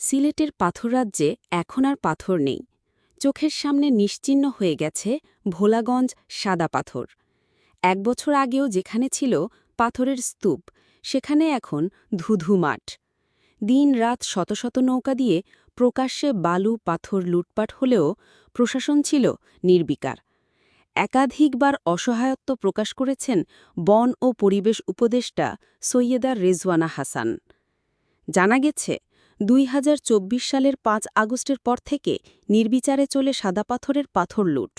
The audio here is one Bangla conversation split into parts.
সিলেটের পাথররাজ্যে এখন আর পাথর নেই। চোখের সামনে নিশ্চিহ্ন হয়ে গেছে ভোলাগঞ্জ সাদা পাথর। ১ বছর আগেও যেখানে ছিল পাথরের স্তূপ, সেখানে এখন ধুধু মাঠ। দিন-রাত শত শত নৌকা দিয়ে প্রকাশ্যে বালু পাথর লুটপাট হলেও প্রশাসন ছিল নির্বিকার। একাধিকবার অসহায়ত্ব প্রকাশ করেছেন বন ও পরিবেশ উপদেষ্টা সৈয়দা রেজওয়ানা হাসান। জানা গেছে ২০২৪ সালের ৫ আগস্টের পর থেকে নির্বিচারে চলে সাদা পাথরের পাথর লুট।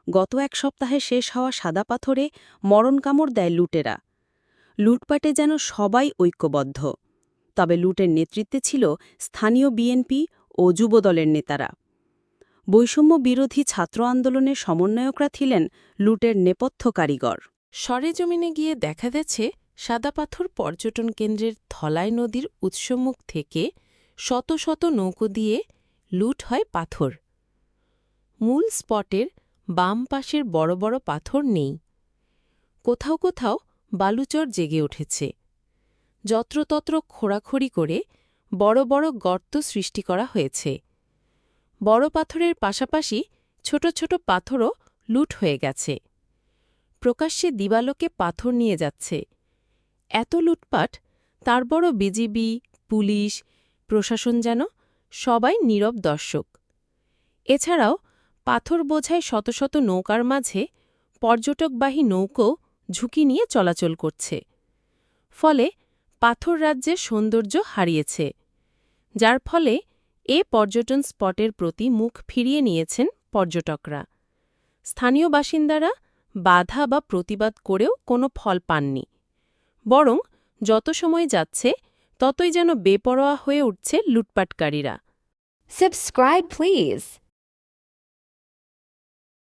গত এক সপ্তাহে শেষ হওয়া সাদা পাথরে মরণ কামড় দেয় লুটেরা। লুটপাটে যেন সবাই ঐক্যবদ্ধ, তবে লুটের নেতৃত্বে ছিল স্থানীয় বিএনপি ও যুবদলের নেতারা। বৈষম্য বিরোধী ছাত্র আন্দোলনের সমন্বয়করা ছিলেন লুটের নেপথ্য কারিগর। সরেজমিনে গিয়ে দেখা যাচ্ছে সাদা পাথর পর্যটন কেন্দ্রের ধলাই নদীর উৎসমুখ থেকে শত শত নৌকো দিয়ে লুট হয় পাথর। মূল স্পটের বাম পাশের বড় বড় পাথর নেই। কোথাও কোথাও বালুচর জেগে উঠেছে। যত্রতত্র খোঁড়াখড়ি করে বড় বড় গর্ত সৃষ্টি করা হয়েছে। বড় পাথরের পাশাপাশি ছোট ছোট পাথরও লুট হয়ে গেছে। প্রকাশ্যে দিবালোকে পাথর নিয়ে যাচ্ছে। এত লুটপাট, তার বড় বিজিবি, পুলিশ, প্রশাসন যেন সবাই নীরব দর্শক। এছাড়াও পাথর বোঝাই শত শত নৌকার মাঝে পর্যটকবাহী নৌকো ঝুঁকি নিয়ে চলাচল করছে। ফলে পাথর রাজ্যের সৌন্দর্য হারিয়েছে, যার ফলে এ পর্যটন স্পটের প্রতি মুখ ফিরিয়ে নিয়েছেন পর্যটকরা। স্থানীয় বাসিন্দারা বাধা বা প্রতিবাদ করেও কোনো ফল পাননি, বরং যত সময় যাচ্ছে ততই যেন বেপরোয়া হয়ে উঠছে লুটপাটকারীরা। Subscribe, please.